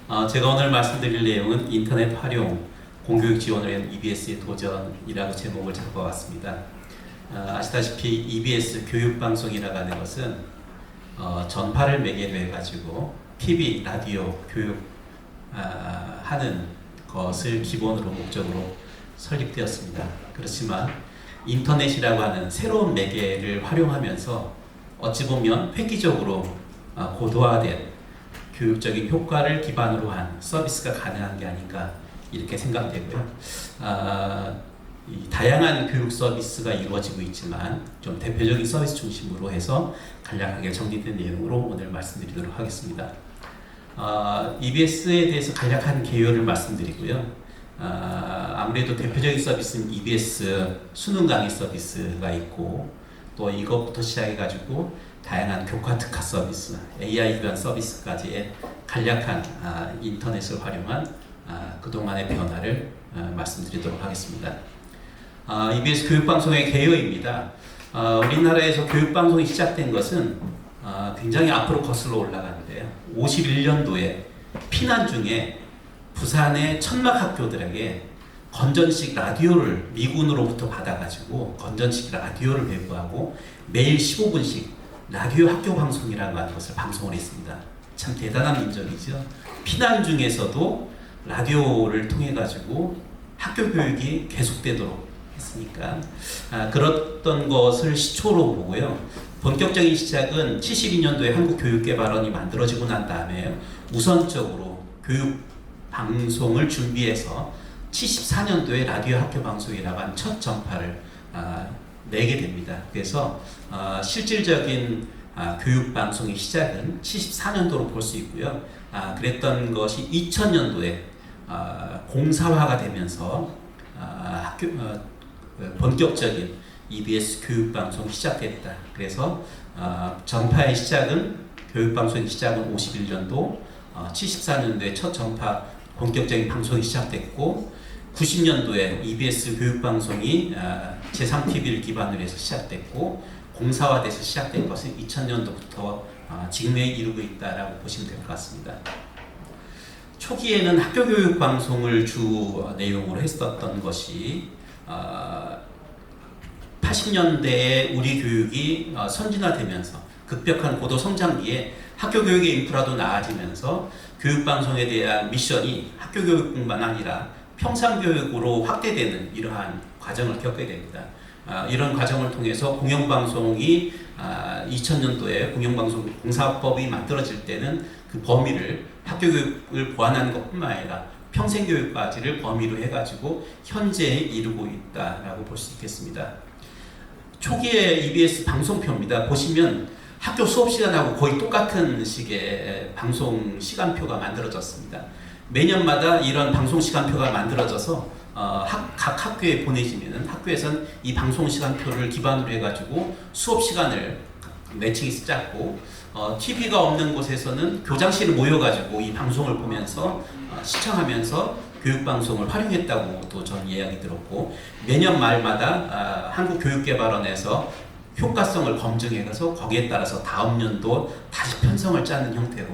제가 오늘 말씀드릴 내용은 인터넷 활용, 공교육 지원을 위한 EBS의 도전이라고 제목을 잡아왔습니다. 아시다시피 EBS 교육방송이라고 하는 것은 전파를 매개로 해가지고 TV, 라디오, 교육 하는 것을 기본으로 목적으로 설립되었습니다. 그렇지만 인터넷이라고 하는 새로운 매개를 활용하면서 어찌 보면 획기적으로 고도화된 교육적인 효과를 기반으로 한 서비스가 가능한 게 아닌가 이렇게 생각되고요. 이 다양한 교육 서비스가 이루어지고 있지만 좀 대표적인 서비스 중심으로 해서 간략하게 정리된 내용으로 오늘 말씀드리도록 하겠습니다. EBS에 대해서 간략한 개요를 말씀드리고요. 아무래도 대표적인 서비스는 EBS 수능 강의 서비스가 있고 또 이것부터 시작해가지고 다양한 교과 특화 서비스, AI 기반 서비스까지의 간략한 인터넷을 활용한 그동안의 변화를 말씀드리도록 하겠습니다. EBS 교육방송의 개요입니다. 우리나라에서 교육방송이 시작된 것은 굉장히 앞으로 거슬러 올라가는데요. 51년도에 피난 중에 부산의 천막 학교들에게 건전식 라디오를 미군으로부터 받아가지고 건전식 라디오를 배부하고 매일 15분씩 라디오 학교 방송이라고 하는 것을 방송을 했습니다. 참 대단한 민족이죠. 피난 중에서도 라디오를 통해 가지고 학교 교육이 계속되도록 했으니까 그랬던 것을 시초로 보고요. 본격적인 시작은 72년도에 한국교육개발원이 만들어지고 난 다음에 우선적으로 교육 방송을 준비해서 74년도에 라디오 학교 방송이라고 하는 첫 전파를 내게 됩니다. 그래서 실질적인 교육 방송의 시작은 74년도로 볼 수 있고요. 그랬던 것이 2000년도에 공사화가 되면서 본격적인 EBS 교육 방송이 시작됐다. 그래서 전파의 시작은 교육 방송의 시작은 51년도, 74년도에 첫 전파 본격적인 방송이 시작됐고 90년도에 EBS 교육방송이 제3TV를 기반으로 해서 시작됐고 공사화돼서 시작된 것은 2000년도부터 지금에 이르고 있다라고 보시면 될 것 같습니다. 초기에는 학교교육 방송을 주 내용으로 했었던 것이 80년대에 우리 교육이 선진화되면서 급격한 고도 성장기에 학교교육의 인프라도 나아지면서 교육방송에 대한 미션이 학교교육뿐만 아니라 평상교육으로 확대되는 이러한 과정을 겪게 됩니다. 이런 과정을 통해서 공영방송이 2000년도에 공영방송 공사법이 만들어질 때는 그 범위를 학교교육을 보완하는 것뿐만 아니라 평생교육까지를 범위로 해가지고 현재에 이르고 있다라고 볼 수 있겠습니다. 초기의 EBS 방송표입니다. 보시면 학교 수업 시간하고 거의 똑같은 식의 방송 시간표가 만들어졌습니다. 매년마다 이런 방송 시간표가 만들어져서 각 학교에 보내지면 학교에서는 이 방송 시간표를 기반으로 해가지고 수업 시간을 매칭해서 짰고 TV가 없는 곳에서는 교장실에 모여가지고 이 방송을 보면서 시청하면서 교육방송을 활용했다고 또 전 이야기 들었고 매년 말마다 한국교육개발원에서 효과성을 검증해서 거기에 따라서 다음 연도 다시 편성을 짜는 형태로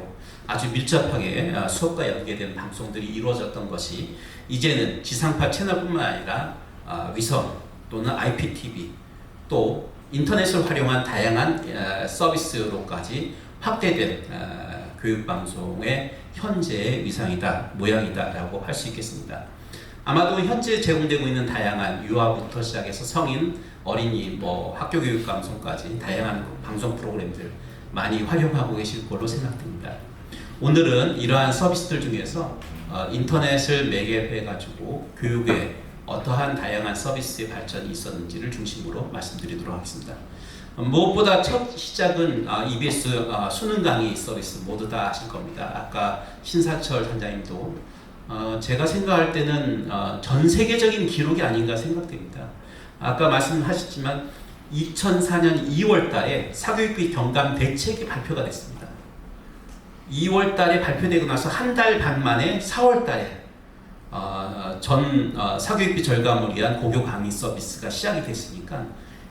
아주 밀접하게 수업과 연계된 방송들이 이루어졌던 것이 이제는 지상파 채널뿐만 아니라 위성 또는 IPTV 또 인터넷을 활용한 다양한 서비스로까지 확대된 교육방송의 현재의 위상이다, 모양이다라고 할 수 있겠습니다. 아마도 현재 제공되고 있는 다양한 유아부터 시작해서 성인, 어린이, 학교교육 방송까지 다양한 방송 프로그램들 많이 활용하고 계실 걸로 생각됩니다. 오늘은 이러한 서비스들 중에서 인터넷을 매개로 해가지고 교육에 어떠한 다양한 서비스의 발전이 있었는지를 중심으로 말씀드리도록 하겠습니다. 무엇보다 첫 시작은 EBS 수능 강의 서비스 모두 다 아실 겁니다. 아까 신사철 단장님도 제가 생각할 때는 전 세계적인 기록이 아닌가 생각됩니다. 아까 말씀하셨지만 2004년 2월 달에 사교육비 경감 대책이 발표가 됐습니다. 2월 달에 발표되고 나서 한 달 반 만에 4월 달에 전 사교육비 절감을 위한 고교 강의 서비스가 시작이 됐으니까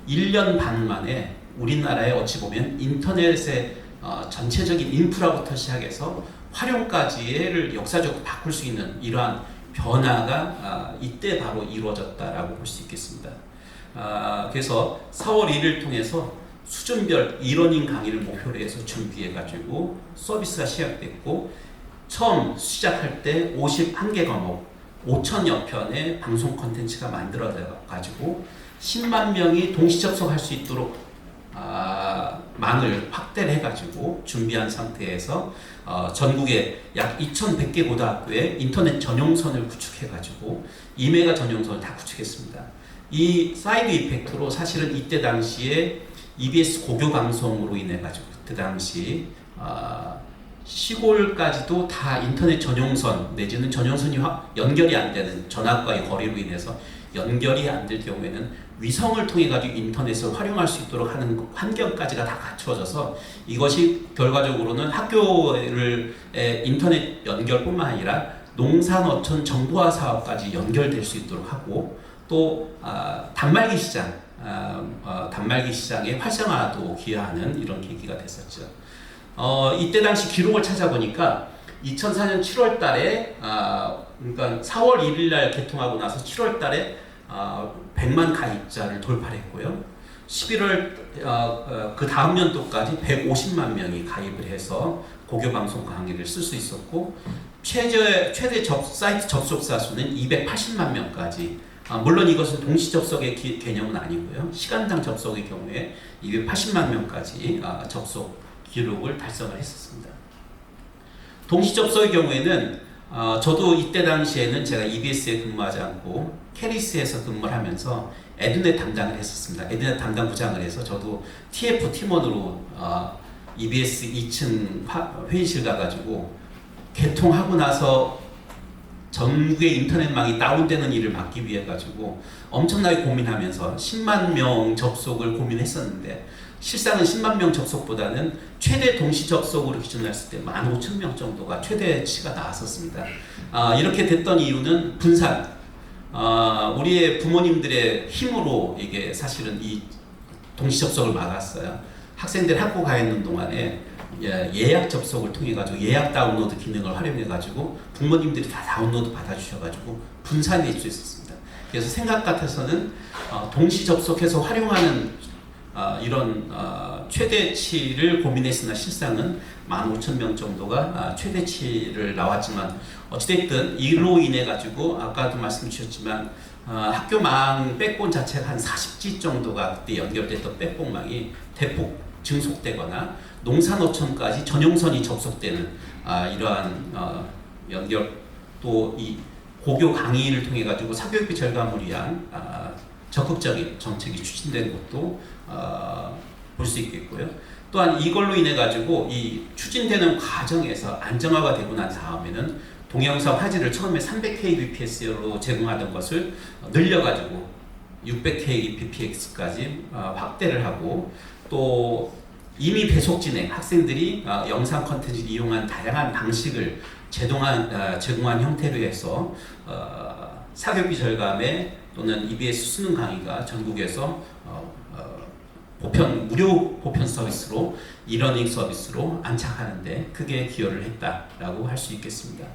1년 반 만에 우리나라에 어찌 보면 인터넷의 전체적인 인프라부터 시작해서 활용까지를 역사적으로 바꿀 수 있는 이러한 변화가 이때 바로 이루어졌다라고 볼 수 있겠습니다. 그래서 4월 1일 통해서 수준별 e-러닝 강의를 목표로 해서 준비해가지고 서비스가 시작됐고, 처음 시작할 때 51개 과목 5천여 편의 방송 콘텐츠가 만들어져가지고 10만 명이 동시 접속할 수 있도록 망을 확대를 해가지고 준비한 상태에서 전국에 약 2,100개 고등학교에 인터넷 전용선을 구축해가지고 2메가 전용선을 다 구축했습니다. 이 사이드 이펙트로 사실은 이때 당시에 EBS 고교 방송으로 인해 가지고 그 당시 시골까지도 다 인터넷 전용선 내지는 전용선이 연결이 안 되는 전학과의 거리로 인해서 연결이 안 될 경우에는 위성을 통해 가지고 인터넷을 활용할 수 있도록 하는 환경까지가 다 갖춰져서 이것이 결과적으로는 학교를 인터넷 연결뿐만 아니라 농산어촌 정보화 사업까지 연결될 수 있도록 하고, 또 단말기 시장, 단말기 시장의 활성화도 기여하는 이런 계기가 됐었죠. 이때 당시 기록을 찾아보니까 2004년 7월 달에 그러니까 4월 1일 날 개통하고 나서 7월 달에 100만 가입자를 돌파했고요. 11월 그 다음 연도까지 150만 명이 가입을 해서 고교 방송 강의를 쓸 수 있었고, 최대 사이트 접속자 수는 280만 명까지. 물론 이것은 동시 접속의 개념은 아니고요. 시간당 접속의 경우에 280만 명까지 접속 기록을 달성을 했었습니다. 동시 접속의 경우에는 저도 이때 당시에는 제가 EBS에 근무하지 않고 캐리스에서 근무를 하면서 에드넷 담당을 했었습니다. 에드넷 담당 부장을 해서 저도 TF 팀원으로 EBS 2층 회의실 가가지고 개통하고 나서 전국의 인터넷망이 다운되는 일을 막기 위해 가지고 엄청나게 고민하면서 10만 명 접속을 고민했었는데, 실상은 10만 명 접속보다는 최대 동시 접속으로 기준했을 때 15,000명 정도가 최대치가 나왔었습니다. 이렇게 됐던 이유는 분산, 우리의 부모님들의 힘으로 이게 사실은 이 동시 접속을 막았어요. 학생들이 학교 가 있는 동안에 예약 접속을 통해 가지고 예약 다운로드 기능을 활용해 가지고 부모님들이 다 다운로드 받아 주셔 가지고 분산될 수 있었습니다. 그래서 생각 같아서는 동시 접속해서 활용하는 이런 최대치를 고민했으나 실상은 15,000명 정도가 최대치를 나왔지만, 어찌됐든 이로 인해 가지고 아까도 말씀 주셨지만 학교망 백본 자체가 한 40지 정도가 그때 연결됐던 백본망이 대폭 증속되거나 농산어촌까지 전용선이 접속되는 이러한 연결, 또 이 고교 강의를 통해 가지고 사교육비 절감을 위한 적극적인 정책이 추진된 것도 볼 수 있겠고요. 또한 이걸로 인해 가지고 이 추진되는 과정에서 안정화가 되고 난 다음에는 동영상 화질을 처음에 300kbps로 제공하던 것을 늘려 가지고 600kbps까지 확대를 하고, 또 이미 배속 진행 학생들이 영상 콘텐츠를 이용한 다양한 방식을 제공한 형태로 해서 사교육비 절감에 또는 EBS 수능 강의가 전국에서 무료 보편 서비스로 e-러닝 서비스로 안착하는데 크게 기여를 했다라고 할 수 있겠습니다.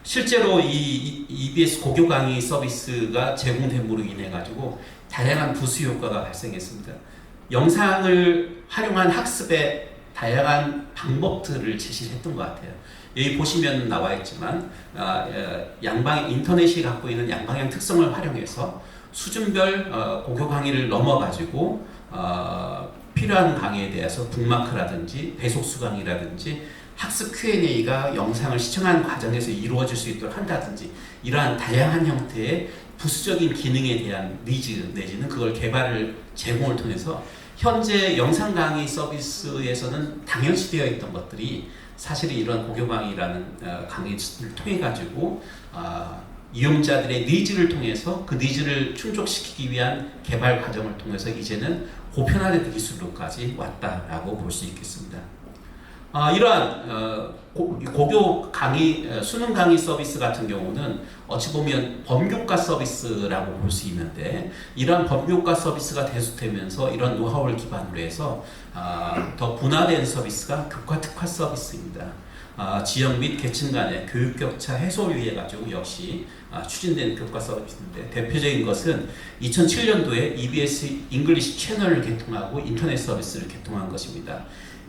실제로 이 EBS 고교 강의 서비스가 제공됨으로 인해 가지고 다양한 부수 효과가 발생했습니다. 영상을 활용한 학습의 다양한 방법들을 제시를 했던 것 같아요. 여기 보시면 나와 있지만 인터넷이 갖고 있는 양방향 특성을 활용해서 수준별 고교 강의를 넘어가지고 필요한 강의에 대해서 북마크라든지 배속수 강의라든지 학습 Q&A가 영상을 시청하는 과정에서 이루어질 수 있도록 한다든지, 이러한 다양한 형태의 부수적인 기능에 대한 니즈 내지는 그걸 제공을 통해서 현재 영상 강의 서비스에서는 당연시 되어 있던 것들이 사실 이런 고교 강의라는 강의를 통해 가지고 이용자들의 니즈를 통해서 그 니즈를 충족시키기 위한 개발 과정을 통해서 이제는 보편화된 기술로까지 왔다라고 볼 수 있겠습니다. 이러한 고교 강의, 수능 강의 서비스 같은 경우는 어찌 보면 범교과 서비스라고 볼 수 있는데, 이러한 범교과 서비스가 대두되면서 이런 노하우를 기반으로 해서 더 분화된 서비스가 교과 특화 서비스입니다. 지역 및 계층 간의 교육 격차 해소를 위해 가지고 역시 추진된 교과 서비스인데, 대표적인 것은 2007년도에 EBS 잉글리시 채널을 개통하고 인터넷 서비스를 개통한 것입니다.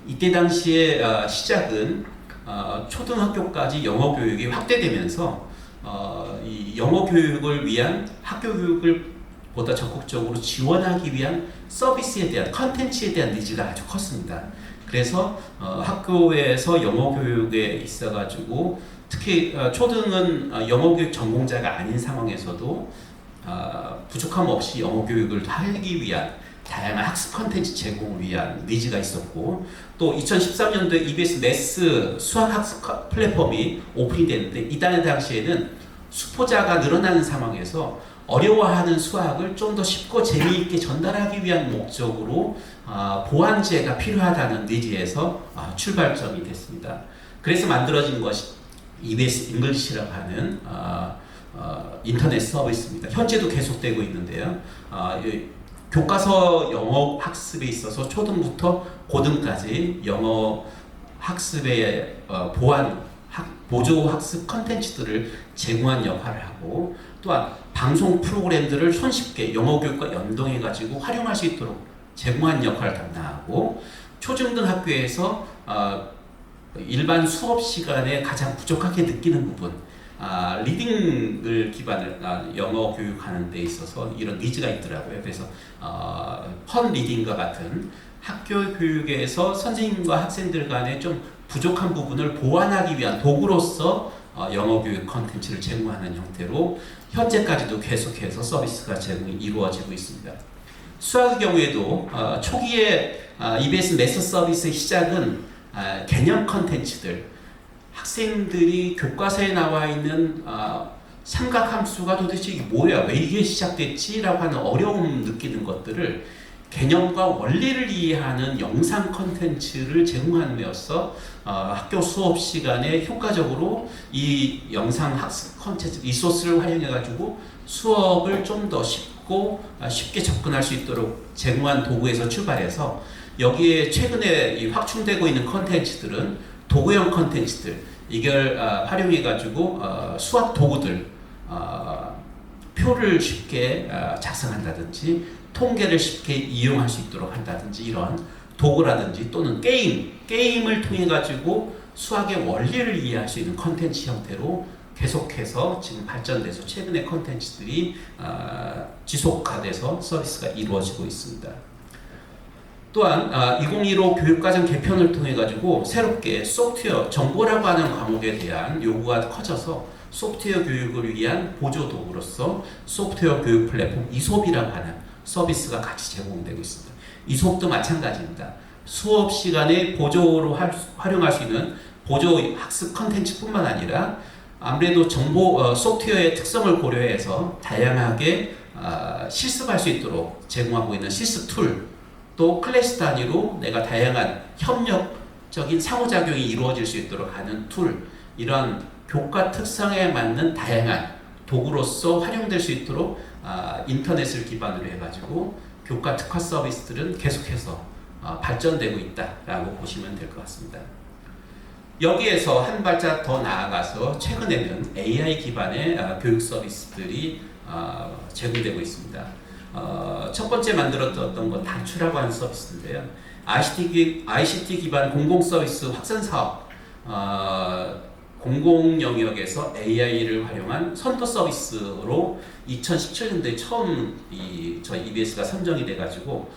이때 당시에 시작은 초등학교까지 영어 교육이 확대되면서 이 영어 교육을 위한 학교 교육을 보다 적극적으로 지원하기 위한 서비스에 대한 컨텐츠에 대한 니즈가 아주 컸습니다. 그래서 학교에서 영어 교육에 있어가지고 특히 초등은 영어 교육 전공자가 아닌 상황에서도 부족함 없이 영어 교육을 하기 위한 다양한 학습 컨텐츠 제공을 위한 니즈가 있었고, 또 2013년도에 EBS 매스 수학 학습 플랫폼이 오픈이 됐는데, 이달 당시에는 수포자가 늘어나는 상황에서 어려워하는 수학을 좀 더 쉽고 재미있게 전달하기 위한 목적으로 보완제가 필요하다는 니즈에서 출발점이 됐습니다. 그래서 만들어진 것이 EBS 잉글리시라고 하는 인터넷 서비스입니다. 현재도 계속되고 있는데요. 교과서 영어 학습에 있어서 초등부터 고등까지 영어 학습의 보조 학습 컨텐츠들을 제공한 역할을 하고, 또한 방송 프로그램들을 손쉽게 영어 교육과 연동해 가지고 활용할 수 있도록 제공한 역할을 담당하고, 초중등학교에서 일반 수업 시간에 가장 부족하게 느끼는 부분, 리딩을 기반을 영어 교육하는 데 있어서 이런 니즈가 있더라고요. 그래서 펀 리딩과 같은 학교 교육에서 선생님과 학생들 간에 좀 부족한 부분을 보완하기 위한 도구로서 영어 교육 컨텐츠를 제공하는 형태로 현재까지도 계속해서 서비스가 제공이 이루어지고 있습니다. 수학의 경우에도 초기에 EBS 매스 서비스의 시작은 개념 컨텐츠들, 학생들이 교과서에 나와 있는 삼각함수가 도대체 이게 뭐야, 왜 이게 시작됐지? 라고 하는 어려움 느끼는 것들을 개념과 원리를 이해하는 영상 컨텐츠를 제공함으로써 학교 수업 시간에 효과적으로 이 영상 학습 컨텐츠 리소스를 활용해 가지고 수업을 좀 더 쉽게 접근할 수 있도록 제공한 도구에서 출발해서, 여기에 최근에 확충되고 있는 컨텐츠들은 도구형 컨텐츠들, 이걸 활용해 가지고 수학 도구들, 표를 쉽게 작성한다든지 통계를 쉽게 이용할 수 있도록 한다든지, 이런 도구라든지 또는 게임을 통해 가지고 수학의 원리를 이해할 수 있는 컨텐츠 형태로 계속해서 지금 발전돼서 최근의 컨텐츠들이 지속화돼서 서비스가 이루어지고 있습니다. 또한 2015 교육과정 개편을 통해 가지고 새롭게 소프트웨어 정보라고 하는 과목에 대한 요구가 커져서 소프트웨어 교육을 위한 보조 도구로서 소프트웨어 교육 플랫폼 이솝이라고 하는 서비스가 같이 제공되고 있습니다. 이솝도 마찬가지입니다. 수업 시간에 보조로 활용할 수 있는 보조 학습 컨텐츠뿐만 아니라 아무래도 소프트웨어의 특성을 고려해서 다양하게 실습할 수 있도록 제공하고 있는 실습 툴, 또 클래스 단위로 내가 다양한 협력적인 상호작용이 이루어질 수 있도록 하는 툴, 이런 교과 특성에 맞는 다양한 도구로서 활용될 수 있도록 인터넷을 기반으로 해가지고 교과 특화 서비스들은 계속해서 발전되고 있다라고 보시면 될 것 같습니다. 여기에서 한 발짝 더 나아가서 최근에는 AI 기반의 교육 서비스들이 제공되고 있습니다. 첫 번째 만들었던 건 단추라고 하는 서비스인데요. ICT 기반 공공 서비스 확산 사업, 공공 영역에서 AI를 활용한 선도 서비스로 2017년도에 처음 저희 EBS가 선정이 돼가지고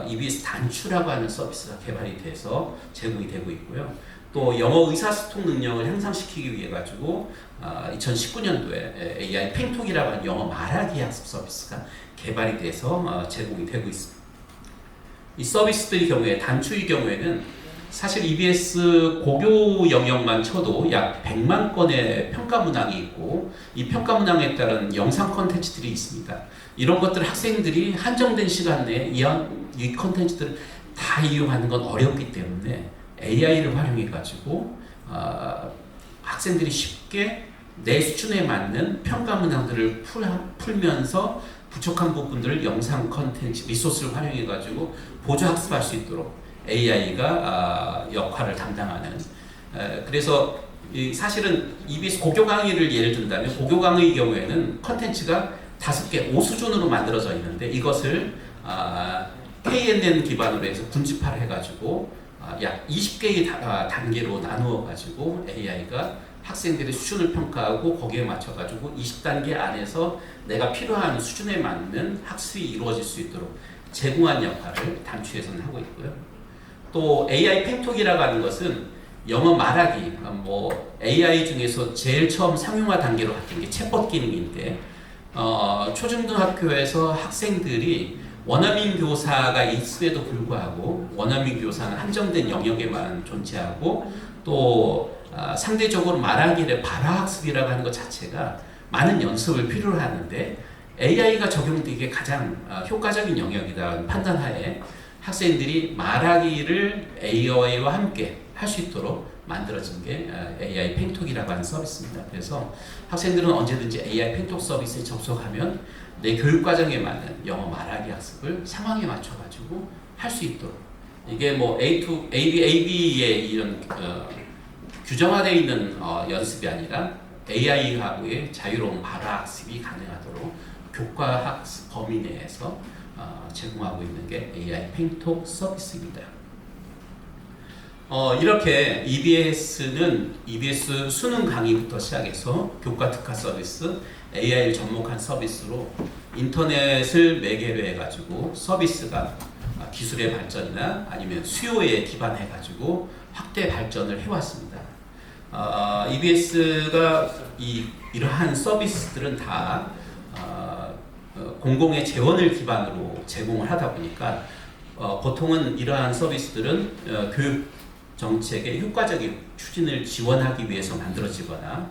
EBS 단추라고 하는 서비스가 개발이 돼서 제공이 되고 있고요. 또 영어 의사소통 능력을 향상시키기 위해 가지고 2019년도에 AI 팽톡이라고 하는 영어 말하기 학습 서비스가 개발이 돼서 제공이 되고 있습니다. 이 서비스들의 경우에 단추의 경우에는 사실 EBS 고교 영역만 쳐도 약 100만 건의 평가 문항이 있고, 이 평가 문항에 따른 영상 컨텐츠들이 있습니다. 이런 것들 학생들이 한정된 시간 내에 이 컨텐츠들을 다 이용하는 건 어렵기 때문에 AI를 활용해 가지고 학생들이 쉽게 내 수준에 맞는 평가 문항들을 풀면서 부족한 부분들을 영상 컨텐츠 리소스를 활용해 가지고 보조 학습할 수 있도록 AI가 역할을 담당하는 그래서 사실은 EBS 고교 강의를 예를 든다면 고교 강의의 경우에는 컨텐츠가 5개, 5수준으로 만들어져 있는데 이것을 KNN 기반으로 해서 분집화를 해가지고 약 20개의 단계로 나누어 가지고 AI가 학생들의 수준을 평가하고 거기에 맞춰가지고 20단계 안에서 내가 필요한 수준에 맞는 학습이 이루어질 수 있도록 제공한 역할을 단추에서는 하고 있고요. 또 AI 팽톡이라고 하는 것은 영어 말하기, AI 중에서 제일 처음 상용화 단계로 바뀐 게 챗봇 기능인데 초중등학교에서 학생들이 원어민 교사가 있음에도 불구하고 원어민 교사는 한정된 영역에만 존재하고 또 상대적으로 말하기를 발화학습이라고 하는 것 자체가 많은 연습을 필요로 하는데 AI가 적용되기에 가장 효과적인 영역이다 판단하에 학생들이 말하기를 AI와 함께 할 수 있도록 만들어진 게 AI 팽톡이라고 하는 서비스입니다. 그래서 학생들은 언제든지 AI 팽톡 서비스에 접속하면 내 교육과정에 맞는 영어 말하기 학습을 상황에 맞춰가지고 할 수 있도록 이게 AB의 이런 규정화되어 있는 연습이 아니라 AI하고의 자유로운 발화 학습이 가능하도록 교과 학습 범위 내에서 제공하고 있는 게 AI 팽톡 서비스입니다. 이렇게 EBS는 EBS 수능 강의부터 시작해서 교과 특화 서비스, AI를 접목한 서비스로 인터넷을 매개로 해가지고 서비스가 기술의 발전이나 아니면 수요에 기반해가지고 확대 발전을 해왔습니다. EBS가 이러한 서비스들은 다 공공의 재원을 기반으로 제공을 하다 보니까 보통은 이러한 서비스들은 교육 정책의 효과적인 추진을 지원하기 위해서 만들어지거나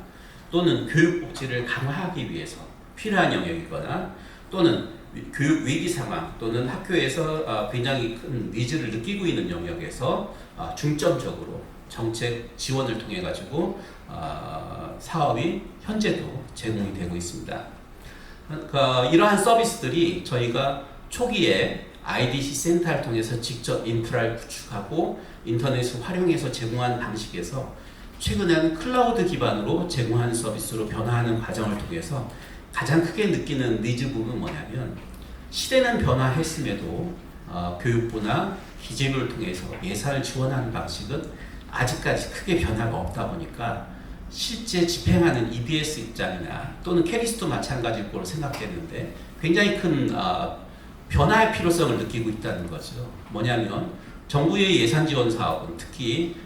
또는 교육 복지를 강화하기 위해서 필요한 영역이거나 또는 교육 위기 상황 또는 학교에서 굉장히 큰 니즈를 느끼고 있는 영역에서 중점적으로 정책 지원을 통해 가지고 사업이 현재도 제공이 되고 있습니다. 이러한 서비스들이 저희가 초기에 IDC 센터를 통해서 직접 인프라를 구축하고 인터넷을 활용해서 제공한 방식에서 최근에는 클라우드 기반으로 제공하는 서비스로 변화하는 과정을 통해서 가장 크게 느끼는 니즈 부분은 뭐냐면 시대는 변화했음에도 교육부나 기재부를 통해서 예산을 지원하는 방식은 아직까지 크게 변화가 없다 보니까 실제 집행하는 EBS 입장이나 또는 캐리스도 마찬가지일 거로 생각되는데 굉장히 큰 변화의 필요성을 느끼고 있다는 거죠. 뭐냐면 정부의 예산 지원 사업은 특히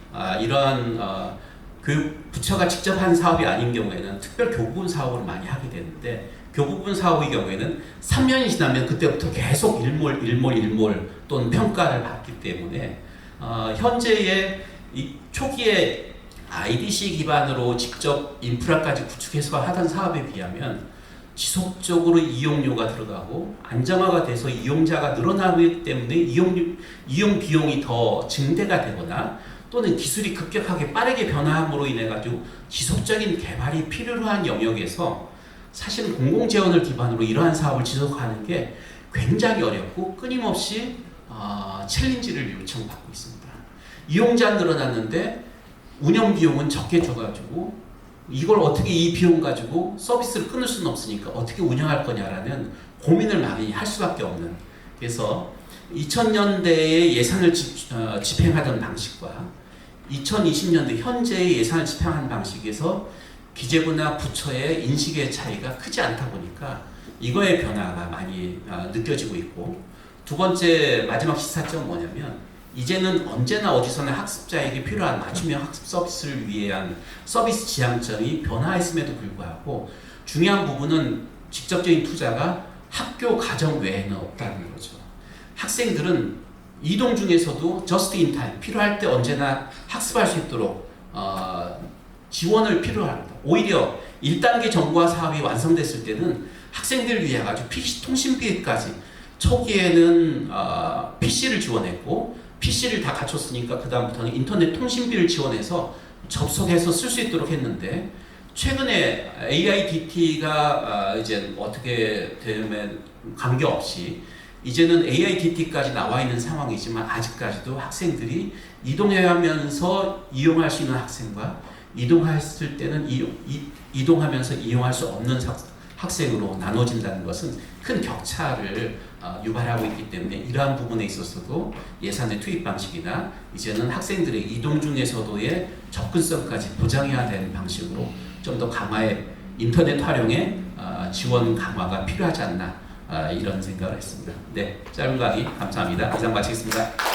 이러한 교육 부처가 직접 한 사업이 아닌 경우에는 특별 교부분 사업을 많이 하게 되는데 교부분 사업의 경우에는 3년이 지나면 그때부터 계속 일몰 또는 평가를 받기 때문에 현재의 초기에 IDC 기반으로 직접 인프라까지 구축해서 하던 사업에 비하면 지속적으로 이용료가 들어가고 안정화가 돼서 이용자가 늘어나기 때문에 이용 비용이 더 증대가 되거나 또는 기술이 급격하게 빠르게 변화함으로 인해 가지고 지속적인 개발이 필요로 한 영역에서 사실은 공공 재원을 기반으로 이러한 사업을 지속하는 게 굉장히 어렵고 끊임없이 챌린지를 요청받고 있습니다. 이용자 늘어났는데 운영 비용은 적게 줘가지고 이걸 어떻게 이 비용 가지고 서비스를 끊을 수는 없으니까 어떻게 운영할 거냐라는 고민을 많이 할 수밖에 없는, 그래서 2000년대에 예산을 집행하던 방식과 2020년대 현재의 예산을 집행하는 방식에서 기재부나 부처의 인식의 차이가 크지 않다 보니까 이거의 변화가 많이 느껴지고 있고, 두 번째 마지막 시사점은 뭐냐면 이제는 언제나 어디서나 학습자에게 필요한 맞춤형 학습 서비스를 위한 서비스 지향점이 변화했음에도 불구하고 중요한 부분은 직접적인 투자가 학교 가정 외에는 없다는 거죠. 학생들은 이동 중에서도 just in time, 필요할 때 언제나 학습할 수 있도록 지원을 필요로 합니다. 오히려 1단계 정보화 사업이 완성됐을 때는 학생들을 위해 가지고 PC 통신비까지 초기에는 PC를 지원했고 PC를 다 갖췄으니까 그 다음부터는 인터넷 통신비를 지원해서 접속해서 쓸 수 있도록 했는데 최근에 AIDT가 이제 어떻게 되면 관계없이 이제는 AITT까지 나와 있는 상황이지만 아직까지도 학생들이 이동하면서 이용할 수 있는 학생과 이동했을 때는 이동하면서 이용할 수 없는 학생으로 나눠진다는 것은 큰 격차를 유발하고 있기 때문에 이러한 부분에 있어서도 예산의 투입 방식이나 이제는 학생들의 이동 중에서도의 접근성까지 보장해야 되는 방식으로 좀 더 강화의 인터넷 활용에 지원 강화가 필요하지 않나 이런 생각을 했습니다. 네, 짧은 강의 감사합니다. 이상 마치겠습니다.